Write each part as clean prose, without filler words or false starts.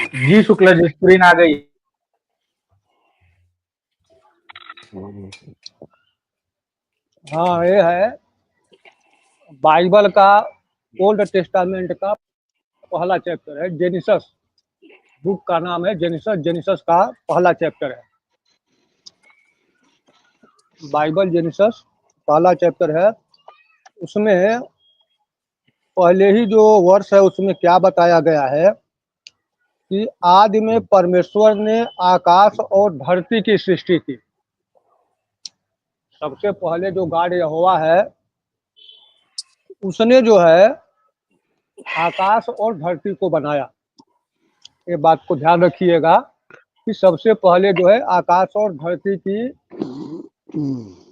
जी Shukla ji, screen आ गई। हाँ, ये है बाइबल का, ओल्ड टेस्टामेंट का पहला चैप्टर है। जेनिसस बुक का नाम है जेनिसस। जेनिसस का पहला चैप्टर है बाइबल। जेनिसस पहला चैप्टर है। उसमें पहले ही जो वर्ष है उसमें क्या बताया गया है कि आदि में परमेश्वर ने आकाश और धरती की सृष्टि की। सबसे पहले जो गॉड यहोवा है उसने जो है आकाश और धरती को बनाया। ये बात को ध्यान रखिएगा कि सबसे पहले जो है आकाश और धरती की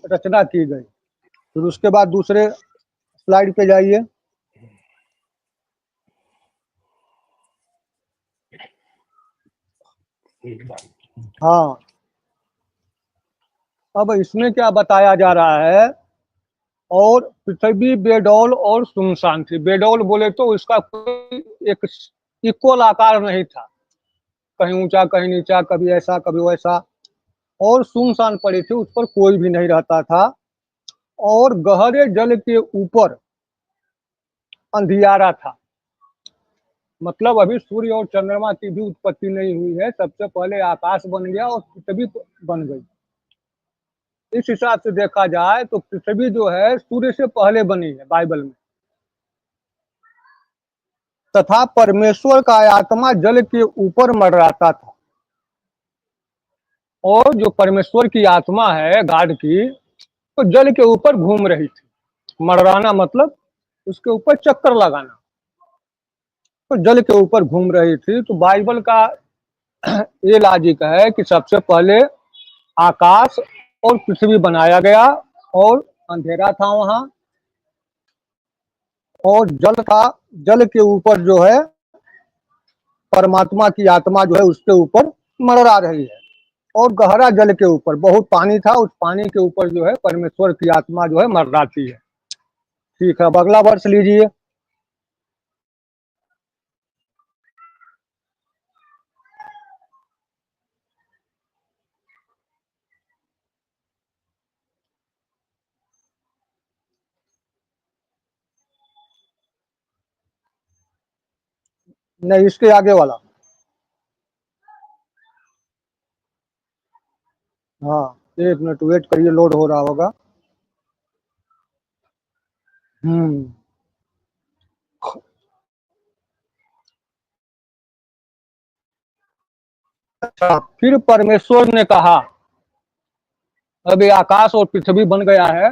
रचना की गई। फिर उसके बाद दूसरे स्लाइड पे जाइए। हाँ, अब इसमें क्या बताया जा रहा है, और पृथ्वी बेडौल और सुनसान थी। बेडौल बोले तो इसका कोई एक इक्वल आकार नहीं था, कहीं ऊंचा कहीं नीचा, कभी ऐसा कभी वैसा, और सुनसान पड़ी थी, उस पर कोई भी नहीं रहता था। और गहरे जल के ऊपर अंधियारा था। मतलब अभी सूर्य और चंद्रमा की भी उत्पत्ति नहीं हुई है, सबसे पहले आकाश बन गया और पृथ्वी बन गई। इस हिसाब से देखा जाए तो पृथ्वी जो है सूर्य से पहले बनी है बाइबल में। तथा परमेश्वर का आत्मा जल के ऊपर मंडराता था। और जो परमेश्वर की आत्मा है गॉड की, तो जल के ऊपर घूम रही थी। मंडराना मतलब उसके ऊपर चक्कर लगाना, तो जल के ऊपर घूम रही थी। तो बाइबल का ये लॉजिक है कि सबसे पहले आकाश और पृथ्वी बनाया गया, और अंधेरा था वहां, और जल था। जल के ऊपर जो है परमात्मा की आत्मा जो है उसके ऊपर मंडरा रही है। और गहरा जल के ऊपर बहुत पानी था, उस पानी के ऊपर जो है परमेश्वर की आत्मा जो है मंडराती है। ठीक है, अब अगला वर्ष लीजिए। नहीं, इसके आगे वाला। हाँ, एक मिनट वेट करिए, लोड हो रहा होगा। अच्छा, फिर परमेश्वर ने कहा, अभी आकाश और पृथ्वी बन गया है,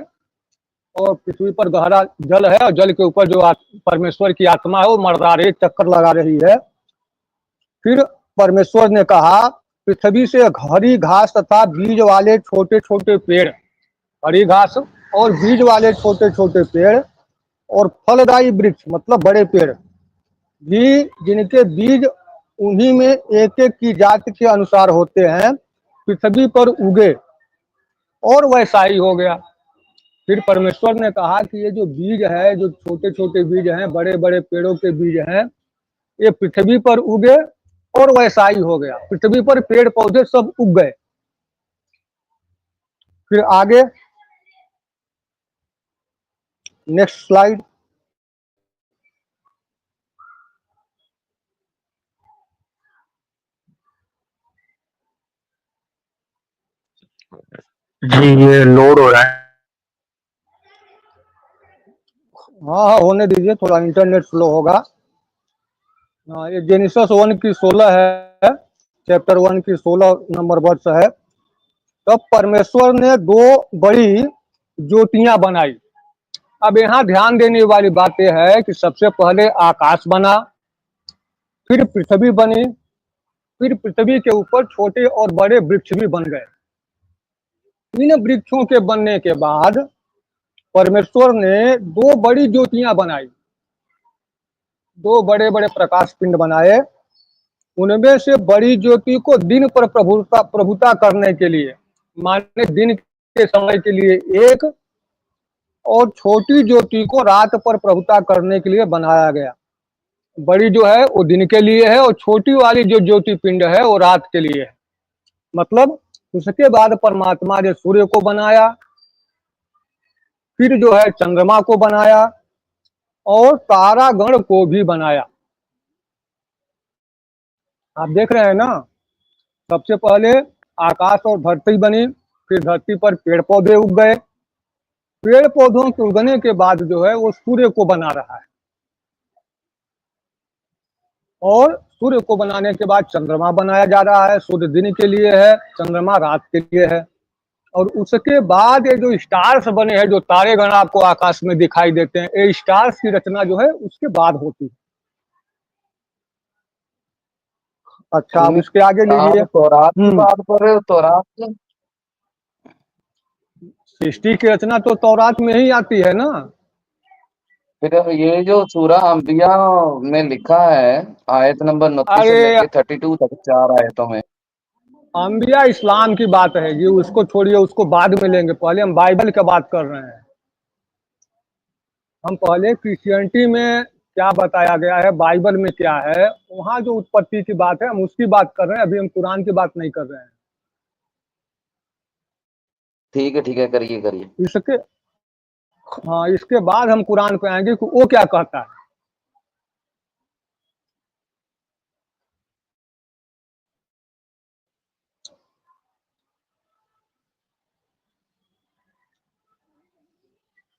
और पृथ्वी पर गहरा जल है, और जल के ऊपर जो परमेश्वर की आत्मा है वो मंडरा रही, चक्कर लगा रही है। फिर परमेश्वर ने कहा, पृथ्वी से हरी घास तथा बीज वाले छोटे छोटे पेड़, हरी घास और बीज वाले छोटे छोटे पेड़, और फलदायी वृक्ष मतलब बड़े पेड़ भी, जिनके बीज उन्हीं में एक एक की जाति के अनुसार होते हैं, पृथ्वी पर उगे। और वैसा ही हो गया। फिर परमेश्वर ने कहा कि ये जो बीज है, जो छोटे छोटे बीज हैं, बड़े बड़े पेड़ों के बीज हैं, ये पृथ्वी पर उगे, और वैसा ही हो गया। पृथ्वी पर पेड़ पौधे सब उग गए। फिर आगे नेक्स्ट स्लाइड। जी ये लोड हो रहा है। हाँ हाँ, होने दीजिए, थोड़ा इंटरनेट स्लो होगा। हाँ, ये जेनिसस 1 की 16 है, चैप्टर 1 की 16 नंबर वर्ष है। तब परमेश्वर ने दो बड़ी ज्योतियां बनाई। अब यहाँ ध्यान देने वाली बात यह है कि सबसे पहले आकाश बना, फिर पृथ्वी बनी, फिर पृथ्वी के ऊपर छोटे और बड़े वृक्ष भी बन गए। इन वृक्षों के बनने के बाद परमेश्वर ने दो बड़ी ज्योतियां बनाई, दो बड़े बड़े प्रकाश पिंड बनाए। उनमें से बड़ी ज्योति को दिन पर प्रभुता करने के लिए, माने दिन के समय के लिए एक, और छोटी ज्योति को रात पर प्रभुता करने के लिए बनाया गया। बड़ी जो है वो दिन के लिए है और छोटी वाली जो ज्योति पिंड है वो रात के लिए है। मतलब उसके बाद परमात्मा ने सूर्य को बनाया, फिर जो है चंद्रमा को बनाया और तारागण को भी बनाया। आप देख रहे हैं ना, सबसे पहले आकाश और धरती बनी, फिर धरती पर पेड़ पौधे उग गए, पेड़ पौधों के उगने के बाद जो है वो सूर्य को बना रहा है, और सूर्य को बनाने के बाद चंद्रमा बनाया जा रहा है। सूर्य दिन के लिए है, चंद्रमा रात के लिए है। और उसके बाद ये जो स्टार्स बने हैं, जो तारेगण आपको आकाश में दिखाई देते हैं, ये स्टार्स की रचना जो है उसके बाद होती है। अच्छा, अब इसके आगे आप लीजिए। तौरात की बात कर रहे हो? तौरात सृष्टि की रचना तो तौरात में ही आती है ना। फिर ये जो सूरा अंबिया में लिखा है आयत नंबर 29 से अरे लेके 32 तक 4 आयतों में। अंबिया इस्लाम की बात है जी, उसको छोड़िए, उसको बाद में लेंगे, पहले हम बाइबल की बात कर रहे हैं। हम पहले क्रिश्चियनिटी में क्या बताया गया है, बाइबल में क्या है, वहाँ जो उत्पत्ति की बात है हम उसकी बात कर रहे हैं, अभी हम कुरान की बात नहीं कर रहे हैं। ठीक है, करिए करिए। इसके हाँ, इसके बाद हम कुरान पे आएंगे कि वो क्या कहता है।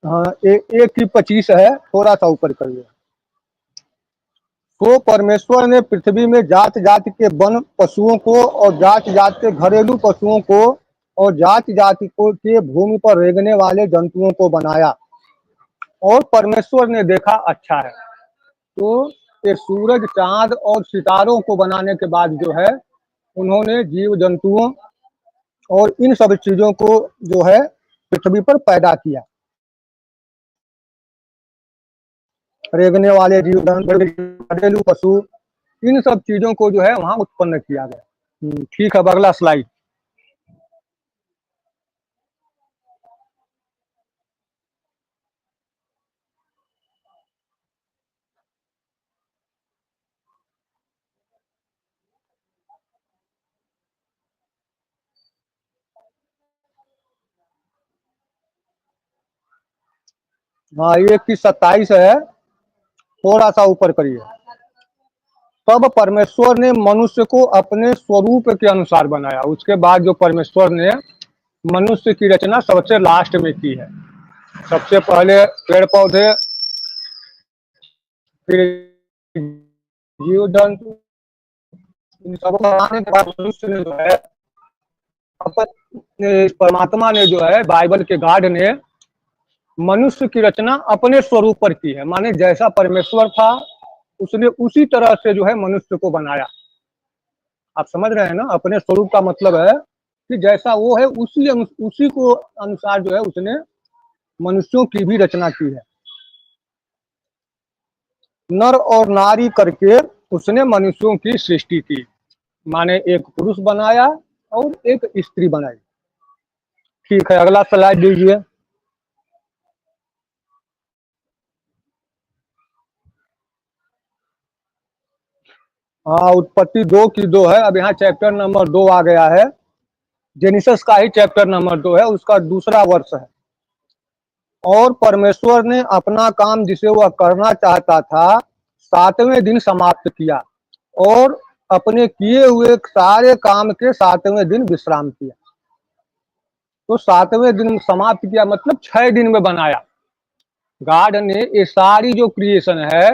हाँ, एक की 25 है, थोड़ा सा ऊपर करिए। तो परमेश्वर ने पृथ्वी में जात जात के वन पशुओं को और जात जात के घरेलू पशुओं को और जात जात को के भूमि पर रेंगने वाले जंतुओं को बनाया, और परमेश्वर ने देखा अच्छा है। तो ये सूरज, चांद और सितारों को बनाने के बाद जो है उन्होंने जीव जंतुओं और इन सब चीजों को जो है पृथ्वी पर पैदा किया। रेंगने वाले जीव जंतु, घरेलू पशु, इन सब चीजों को जो है वहां उत्पन्न किया गया। ठीक है, अब अगला स्लाइड। हाँ, 1 की 27 है, थोड़ा सा ऊपर करिए। तब परमेश्वर ने मनुष्य को अपने स्वरूप के अनुसार बनाया। उसके बाद जो परमेश्वर ने मनुष्य की रचना सबसे लास्ट में की है। सबसे पहले पेड़ पौधे, फिर जीव जंतु, इन सब बनाने के बाद मनुष्य ने जो है परमात्मा ने जो है, बाइबल के गॉड ने मनुष्य की रचना अपने स्वरूप पर की है। माने जैसा परमेश्वर था उसने उसी तरह से जो है मनुष्य को बनाया। आप समझ रहे हैं ना, अपने स्वरूप का मतलब है कि जैसा वो है उसी को अनुसार जो है उसने मनुष्यों की भी रचना की है। नर और नारी करके उसने मनुष्यों की सृष्टि की। माने एक पुरुष बनाया और एक स्त्री बनाई। ठीक है, अगला स्लाइड दीजिए। हाँ, उत्पत्ति 2 है। अब यहाँ चैप्टर नंबर 2 आ गया है। जेनिसिस का ही चैप्टर नंबर 2 है, उसका दूसरा वर्ष है। और परमेश्वर ने अपना काम जिसे वह करना चाहता था 7वें दिन समाप्त किया, और अपने किए हुए सारे काम के 7वें दिन विश्राम किया। तो 7वें दिन समाप्त किया मतलब 6 दिन में बनाया। गॉड ने ये सारी जो क्रिएशन है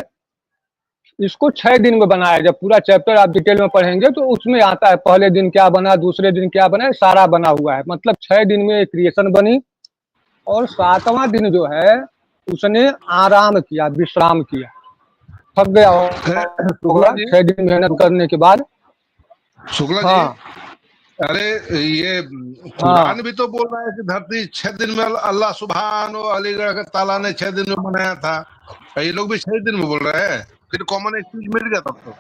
इसको 6 दिन में बनाया। जब पूरा चैप्टर आप डिटेल में पढ़ेंगे तो उसमें आता है पहले दिन क्या बना, दूसरे दिन क्या बना, सारा बना हुआ है। मतलब 6 दिन में क्रिएशन बनी, और 7वां दिन जो है उसने आराम किया, विश्राम किया। थक गया होगा 6 दिन मेहनत करने के बाद। शुक्ला हाँ, जी, अरे ये हाँ, कुरान भी तो बोल रहा है कि धरती 6 दिन में अल्लाह सुभान अलीगढ़ का ताला ने 6 दिन में बनाया था। ये लोग भी 6 दिन में बोल रहे हैं, फिर कॉमन एक चीज मिल गया तब तो।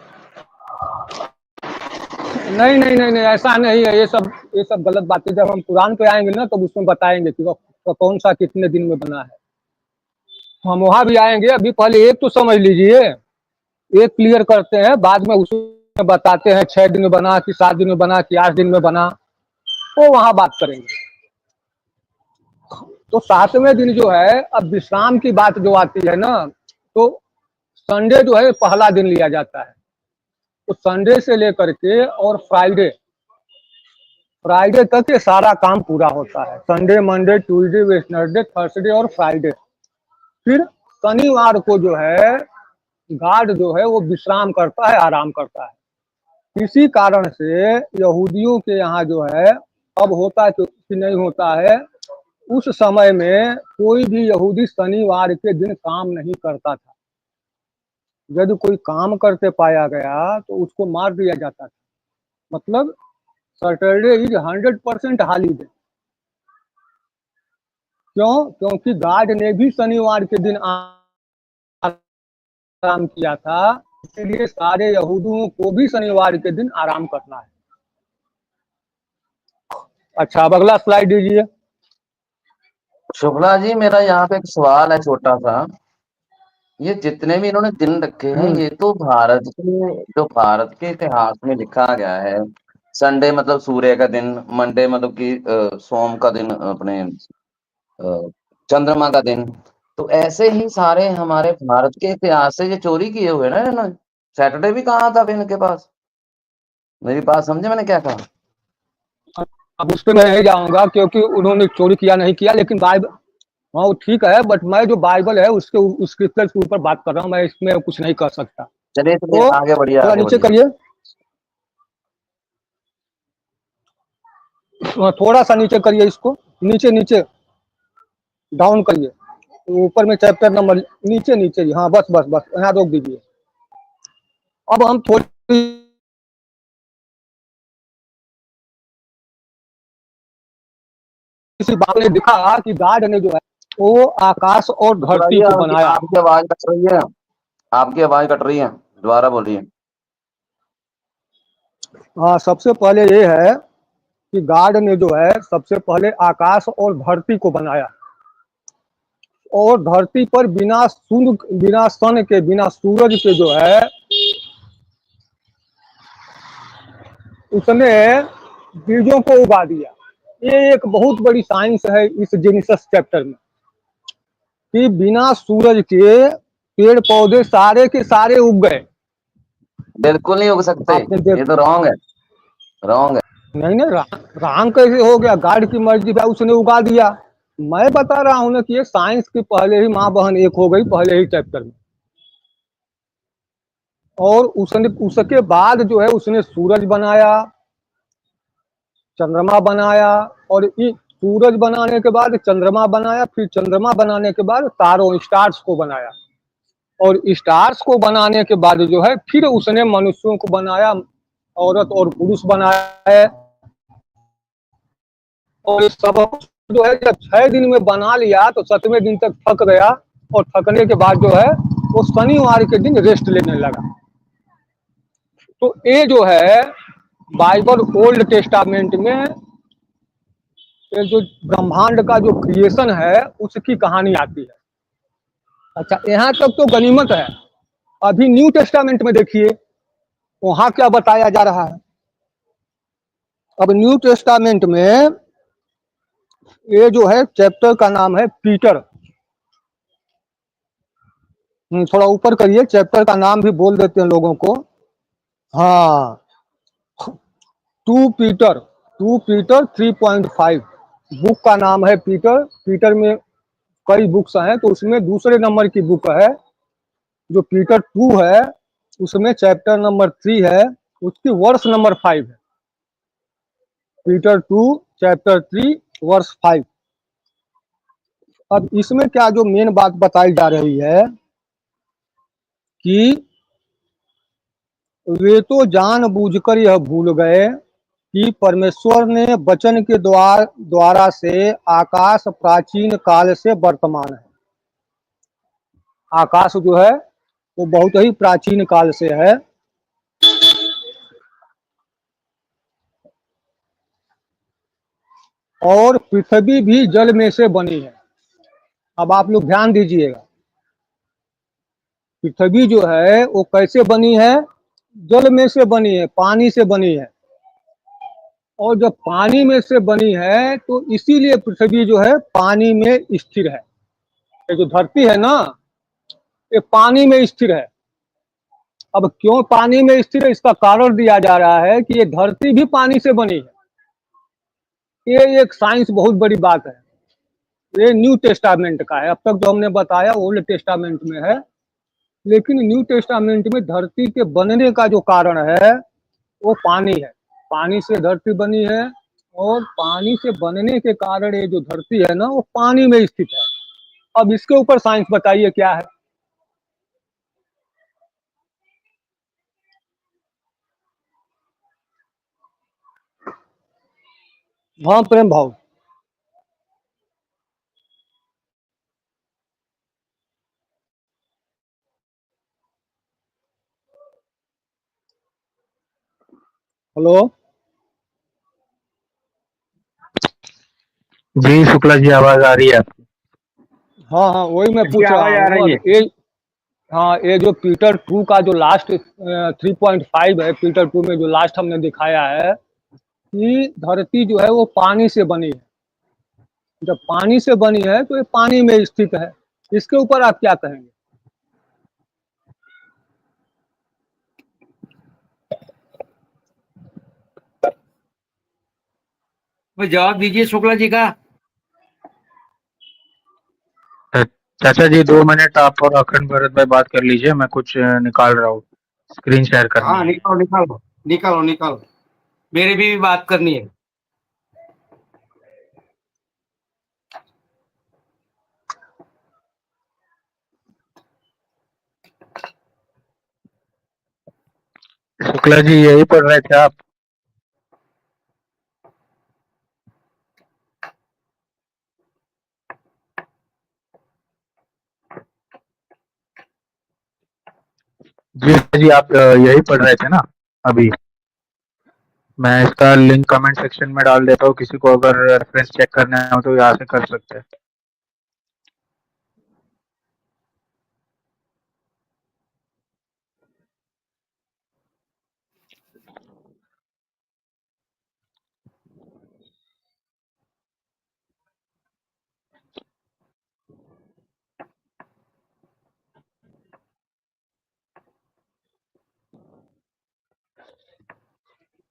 नहीं नहीं नहीं नहीं, ऐसा नहीं है। ये सब गलत बातें जब हम कुरान पे आएंगे ना तब उसमें बताएंगे कि वो कौन सा कितने दिन में बना है। हम वहां भी आएंगे, अभी पहले एक तो समझ लीजिए। एक क्लियर करते हैं, बाद में उसमें बताते हैं 6 दिन में बना कि 7 दिन में बना कि 8 दिन में बना, तो वहां बात करेंगे। तो 7वें दिन जो है, अब विश्राम की बात जो आती है ना, तो संडे जो है पहला दिन लिया जाता है। तो संडे से लेकर के और फ्राइडे फ्राइडे तक ये सारा काम पूरा होता है। Sunday, Monday, Tuesday, Wednesday, Thursday और फ्राइडे। फिर शनिवार को जो है गार्ड जो है वो विश्राम करता है, आराम करता है। इसी कारण से यहूदियों के यहाँ जो है, अब होता है कि नहीं होता है, उस समय में कोई भी यहूदी शनिवार के दिन काम नहीं करता था। यदि कोई काम करते पाया गया तो उसको मार दिया जाता था। मतलब सैटरडे इज 100% हॉलीडे। क्यों? क्योंकि गार्ड ने भी शनिवार के दिन आराम किया था, इसलिए सारे यहूदियों को भी शनिवार के दिन आराम करना है। अच्छा, अब अगला स्लाइड दीजिए। शुक्ला जी, मेरा यहाँ पे एक सवाल है छोटा सा। ये जितने भी इन्होंने दिन रखे हैं, ये तो भारत के इतिहास में लिखा गया है। संडे मतलब सूर्य का दिन, मंडे मतलब कि सोम का दिन, अपने चंद्रमा का दिन। तो ऐसे ही सारे हमारे भारत के इतिहास से ये चोरी किए हुए ना इन्होंने। सैटरडे भी कहाँ था फिर इनके पास? मेरी बात समझे मैंने क्या कहा? अब उस पर मैं नहीं जाऊंगा क्योंकि उन्होंने चोरी किया नहीं किया, लेकिन बाइबल, हाँ वो ठीक है, बट मैं जो बाइबल है उसके उस स्क्रिप्चर के ऊपर बात कर रहा हूँ, मैं इसमें कुछ नहीं कर सकता। चलिए चलिए, तो आगे बढ़िए थोड़ा आगे नीचे बढ़िए। करिए, थोड़ा सा नीचे करिए इसको, नीचे नीचे डाउन करिए, ऊपर में चैप्टर नंबर, नीचे नीचे, हाँ बस बस बस, यहाँ रोक दीजिए। अब हम थोड़ी सी बात ने दिखा कि गार्ड ने जो है वो आकाश और शुक्ला धरती जी, को बनाया। आपकी आवाज कट रही है। आपकी आवाज कट रही है, दोबारा बोलिए। हाँ, सबसे पहले ये है कि गार्ड ने जो है सबसे पहले आकाश और धरती को बनाया, और धरती पर बिना सूर्य, बिना सन के, बिना सूरज के जो है उसने बीजों को उगा दिया। ये एक बहुत बड़ी साइंस है इस जेनेसिस चैप्टर में, कि बिना सूरज के पेड़ पौधे सारे के सारे उग गए। बिल्कुल नहीं उग सकते, आपने देख, ये तो रॉन्ग है, रॉन्ग है। नहीं नहीं, राम कैसे हो गया? गार्ड की मर्जी भाई, उसने उगा दिया। मैं बता रहा हूं ना कि ये साइंस की पहले ही माँ बहन एक हो गई, पहले ही चैप्टर में। और उसने, उसके बाद जो है उसने सूरज बनाया, चंद्रमा बनाया, और इस सूरज बनाने के बाद चंद्रमा बनाया, फिर चंद्रमा बनाने के बाद तारों, स्टार्स को बनाया, और स्टार्स को बनाने के बाद जो है फिर उसने मनुष्यों को बनाया, औरत और पुरुष बनाया। और इस सब जो है जब 6 दिन में बना लिया तो 7वें दिन तक थक गया, और थकने के बाद जो है वो शनिवार के दिन रेस्ट लेने लगा। तो ये जो है बाइबल ओल्ड टेस्टामेंट में ये जो ब्रह्मांड का जो क्रिएशन है उसकी कहानी आती है। अच्छा, यहाँ तक तो गनीमत है। अभी न्यू टेस्टामेंट में देखिए वहां क्या बताया जा रहा है। अब न्यू टेस्टामेंट में ये जो है चैप्टर का नाम है पीटर। थोड़ा ऊपर करिए, चैप्टर का नाम भी बोल देते हैं लोगों को। हाँ, 2 पीटर, 2 पीटर 3.5 बुक का नाम है पीटर। पीटर में कई बुक्स हैं, तो उसमें दूसरे नंबर की बुक है जो पीटर 2 है, उसमें चैप्टर नंबर 3 है, उसकी वर्स नंबर 5 है। Peter 2 chapter 3 verse 5। अब इसमें क्या जो मेन बात बताई जा रही है कि वे तो जानबूझकर यह भूल गए कि परमेश्वर ने वचन के द्वारा से आकाश प्राचीन काल से वर्तमान है। आकाश जो है वो बहुत ही प्राचीन काल से है। और पृथ्वी भी जल में से बनी है। अब आप लोग ध्यान दीजिएगा, पृथ्वी जो है वो कैसे बनी है? जल में से बनी है, पानी से बनी है। और जब पानी में से बनी है तो इसीलिए पृथ्वी जो है पानी में स्थिर है। ये जो धरती है ना, ये पानी में स्थिर है। अब क्यों पानी में स्थिर है, इसका कारण दिया जा रहा है कि ये धरती भी पानी से बनी है। ये एक साइंस बहुत बड़ी बात है। ये न्यू टेस्टामेंट का है। अब तक जो हमने बताया ओल्ड टेस्टामेंट में है, लेकिन न्यू टेस्टामेंट में धरती के बनने का जो कारण है वो पानी है। पानी से धरती बनी है और पानी से बनने के कारण ये जो धरती है ना वो पानी में स्थित है। अब इसके ऊपर साइंस बताइए क्या है? हाँ प्रेम भाव। हेलो। जी शुक्ला जी, आवाज आ रही है आपकी? हाँ हाँ, वही मैं पूछ जी, रहा आवाज आ हूँ। रही है। अब ये, हाँ, ये जो पीटर 2 का जो लास्ट 3.5 है, पीटर 2 में जो लास्ट हमने दिखाया है कि धरती जो है वो पानी से बनी है। जब पानी से बनी है तो ये पानी में स्थित है। इसके ऊपर आप क्या कहेंगे? वो जवाब दीजिए शुक्ला जी का। चाचा जी 2 मिनट आप और अखंड भरत भाई बात कर लीजिए, मैं कुछ निकाल रहा हूँ, स्क्रीन शेयर करनी हाँ है। निकालो निकालो निकालो निकालो, मेरी भी बात करनी है। शुक्ला जी यही पढ़ रहे थे आप? जी आप यही पढ़ रहे थे ना अभी? मैं इसका लिंक कमेंट सेक्शन में डाल देता हूँ, किसी को अगर रेफरेंस चेक करना हो तो यहाँ से कर सकते हैं।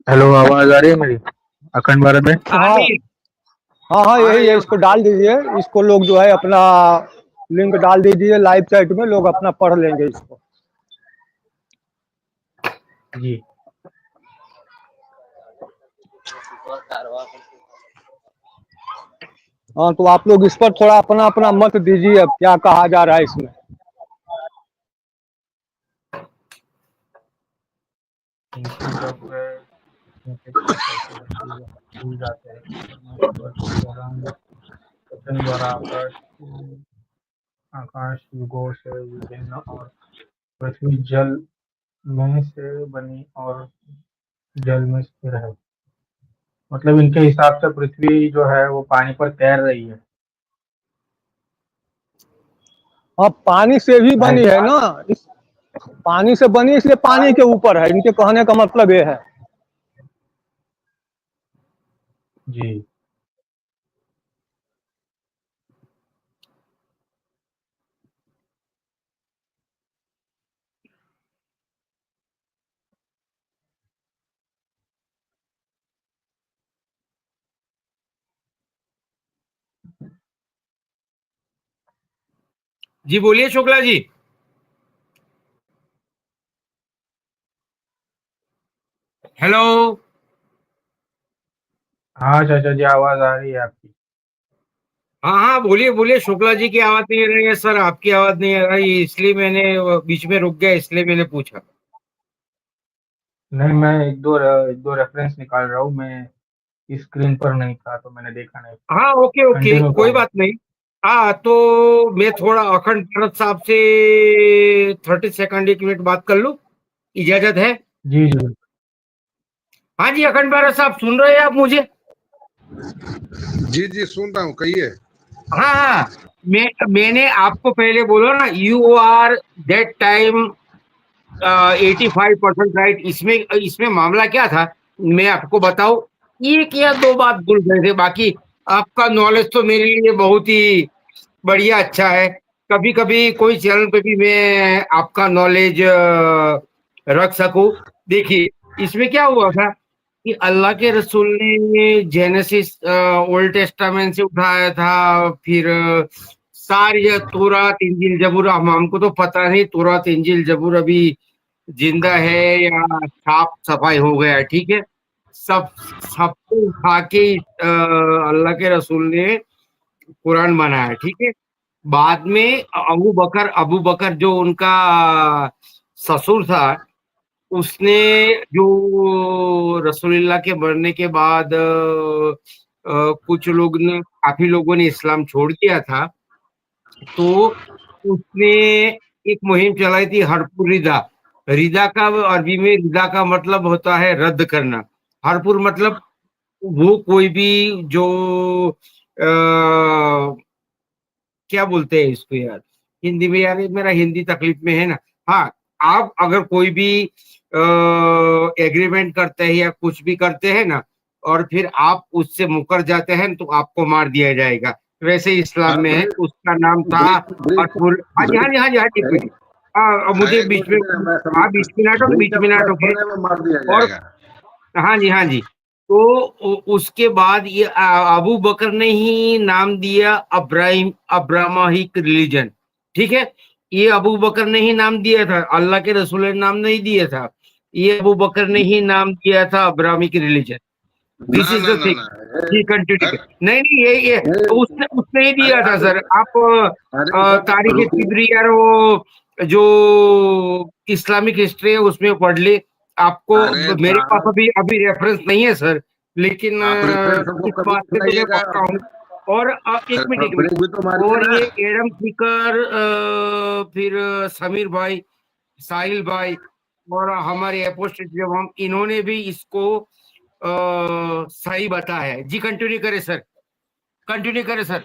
हेलो, आवाज आ रही है मेरी अखंड भारत में? हाँ रही है। हाँ हाँ, आ यही रही है। है। इसको डाल दीजिए। इसको लोग जो है अपना लिंक डाल दीजिए लाइव चैट में, लोग अपना पढ़ लेंगे इसको। जी हाँ, तो आप लोग इस पर थोड़ा अपना अपना मत दीजिए, अब क्या कहा जा रहा है इसमें। इनकी जब भूल जाते हैं परमेश्वर के दौरान वचन द्वारा आकाश युगों से विभिन्न और पृथ्वी जल में से बनी और जल में स्थिर है। मतलब इनके हिसाब से पृथ्वी जो है वो पानी पर तैर रही है। हाँ, पानी से भी बनी है ना, पानी से बनी इसलिए पानी के ऊपर है। इनके कहने का मतलब ये है। जी जी बोलिए शुक्ला जी। हेलो। हाँ चाचा जी, आवाज आ रही है आपकी? हाँ हाँ बोलिए बोलिए, शुक्ला जी की आवाज नहीं आ रही है सर, आपकी आवाज नहीं आ रही है, इसलिए मैंने बीच में रुक गया, इसलिए मैंने पूछा। नहीं, मैं एक दो रेफरेंस निकाल रहा हूँ। मैं स्क्रीन पर नहीं था तो मैंने देखा नहीं। हाँ ओके ओके, कंटिन्यू कोई करो। बात नहीं। हाँ तो मैं थोड़ा अखंड भरत साहब से 30 सेकंड 1 मिनट बात कर लूँ, इजाजत है? जी जी हाँ जी अखंड भरत साहब, सुन रहे हैं आप मुझे? जी जी सुन रहा हूँ, कहिए। हाँ, मैंने आपको पहले बोला ना, you are that time 85% right. इसमें मामला क्या था, मैं आपको बताऊं, एक या दो बात भूल गए थे, बाकी आपका नॉलेज तो मेरे लिए बहुत ही बढ़िया, अच्छा है। कभी कभी कोई चैनल पे भी मैं आपका नॉलेज रख सकूं। देखिए, इसमें क्या हुआ था कि अल्लाह के रसूल ने जेनेसिस ओल्ड टेस्टामेंट से उठाया था, फिर सारी तौरात इंजील जबूर, हमको तो पता नहीं तौरात इंजील जबूर अभी जिंदा है या साफ सफाई हो गया है, ठीक है। सब सबको उठा के अल्लाह के रसूल ने कुरान बनाया, ठीक है। बाद में अबू बकर जो उनका ससुर था, उसने जो रसूलुल्लाह के मरने के बाद कुछ लोग ने, काफी लोगों ने इस्लाम छोड़ दिया था, तो उसने एक मुहिम चलाई थी, हरपुर रिदा। रिदा का अरबी में रिदा का मतलब होता है रद्द करना। हरपुर मतलब वो कोई भी जो क्या बोलते हैं इसको यार, हिंदी में यार, मेरा हिंदी तकलीफ में है ना। हाँ, आप अगर कोई भी एग्रीमेंट करते हैं या कुछ भी करते हैं ना, और फिर आप उससे मुकर जाते हैं तो आपको मार दिया जाएगा। वैसे इस्लाम में है, उसका नाम था हरपुर। हाँ जी, हाँ जी, हाँ जी, हाँ जी, एक मिनट। हाँ, मुझे एक बीच में, मिनट मैं हाँ, समझ, बीच में नाटो तो बीच में नाटो के। में मार दिया और जाएगा। हाँ जी, हाँ जी। तो उसके बाद ये अबू बकर ने ही नाम दिया अब्राहिम, अब्रामाहिक रिलीजन, ठीक है। ये अबू बकर ने ही नाम दिया था, अल्लाह के रसूल ने नाम नहीं दिया था। ये अबू बकर ने ही नाम दिया था अब्रामिक रिलीजन। दिस ना इज ना द ना थिंग। ना जी, कंटिन्यू। अरे नहीं नहीं, ये उसने ही अरे दिया था सर। आप अरे सर तारीख रुकिए। तिबरी यार, वो जो इस्लामिक हिस्ट्री है उसमें पढ़ ले। आपको, अरे मेरे पास साहब, अभी अभी रेफरेंस नहीं है सर, लेकिन आप रेफरेंस हमको इस कभी बात से तो मैं सुनाइएगा। पक्का हूँ। और एक मिनट, एक मिनट। ब्रेक भी तो मारिए और ना। ये एडम सीकर, फिर समीर भाई, साहिल भाई, और हमारे अपोस्टेट जब हम, इन्होंने भी इसको सही बताया है। जी, कंटिन्यू करें सर, कंटिन्यू करें सर।